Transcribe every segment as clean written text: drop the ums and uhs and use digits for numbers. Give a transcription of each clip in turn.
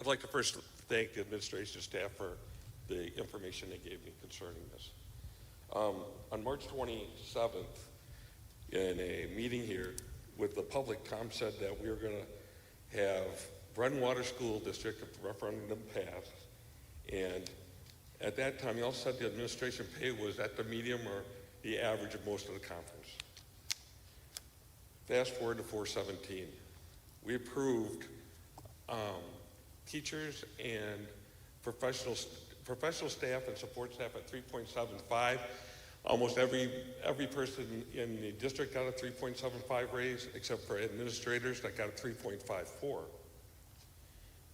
I'd like to first thank the administration staff for the information they gave me concerning this. On March 27th, in a meeting here with the public, Tom said that we were going to have Brendan Water School District, if the referendum passed, and at that time, he also said the administration pay was at the medium or the average of most of the conference. Fast forward to 417. We approved teachers and professional staff and support staff at 3.75. Almost every person in the district got a 3.75 raise, except for administrators that got a 3.54.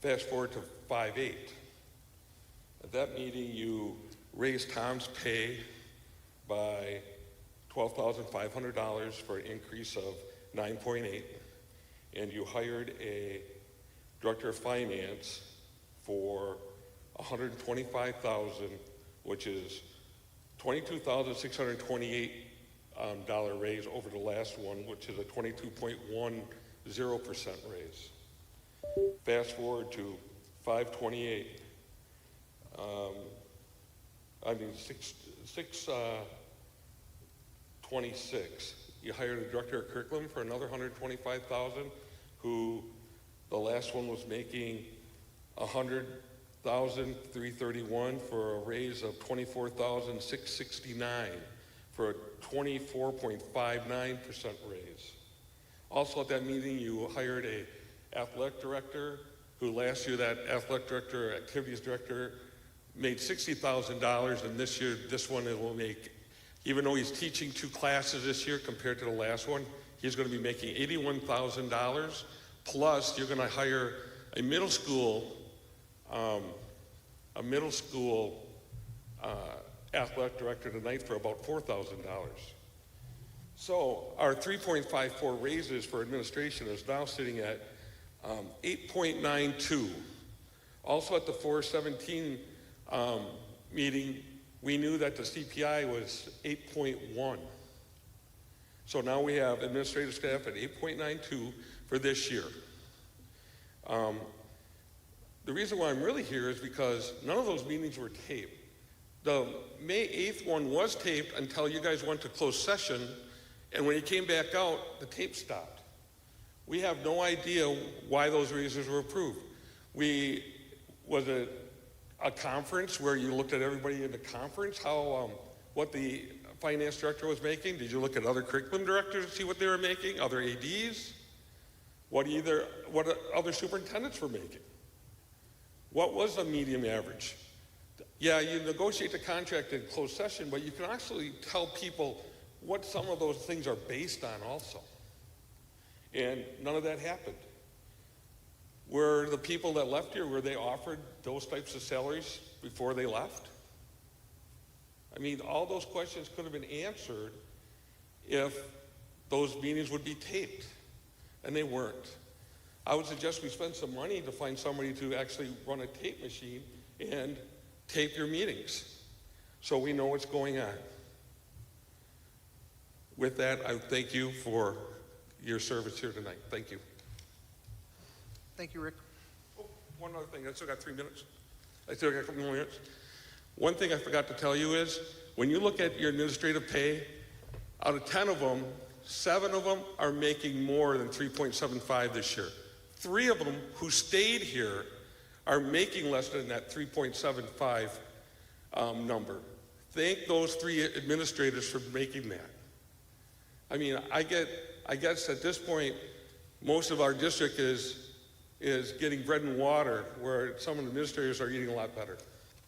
Fast forward to 5.8. At that meeting, you raised Tom's pay by $12,500 for an increase of 9.8, and you hired a director of finance for $125,000, which is $22,628 raise over the last one, which is a 22.10% raise. Fast forward to 528. 626. You hired a director of curriculum for another $125,000, who the last one was making $100,331 for a raise of $24,669 for a 24.59% raise. Also at that meeting, you hired a athletic director, who last year that athletic director, activities director, made $60,000, and this year, this one it will make, even though he's teaching 2 classes this year compared to the last one, he's going to be making $81,000. Plus, you're going to hire a middle school athletic director tonight for about $4,000. So our 3.54 raises for administration is now sitting at 8.92. Also at the 417 meeting, we knew that the CPI was 8.1. So now we have administrative staff at 8.92 for this year. The reason why I'm really here is because none of those meetings were taped. The May 8th one was taped until you guys went to closed session, and when you came back out, the tape stopped. We have no idea why those raises were approved. Was it a conference where you looked at everybody in the conference, what the finance director was making? Did you look at other curriculum directors to see what they were making, other ADs? What other superintendents were making? What was the median average? Yeah, you negotiate the contract in closed session, but you can actually tell people what some of those things are based on also. And none of that happened. Were the people that left here, were they offered those types of salaries before they left? I mean, all those questions could have been answered if those meetings would be taped, and they weren't. I would suggest we spend some money to find somebody to actually run a tape machine and tape your meetings so we know what's going on. With that, I thank you for your service here tonight. Thank you. Thank you, Rick. Oh, one other thing. I still got 3 minutes. I still got a couple more minutes. One thing I forgot to tell you is, when you look at your administrative pay, out of 10 of them, 7 of them are making more than 3.75 this year. 3 of them who stayed here are making less than that 3.75 number. Thank those 3 administrators for making that. I mean, I guess at this point, most of our district is getting bread and water, where some of the administrators are eating a lot better.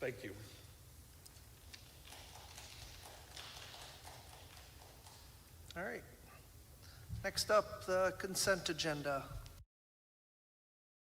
Thank you. All right. Next up, the consent agenda.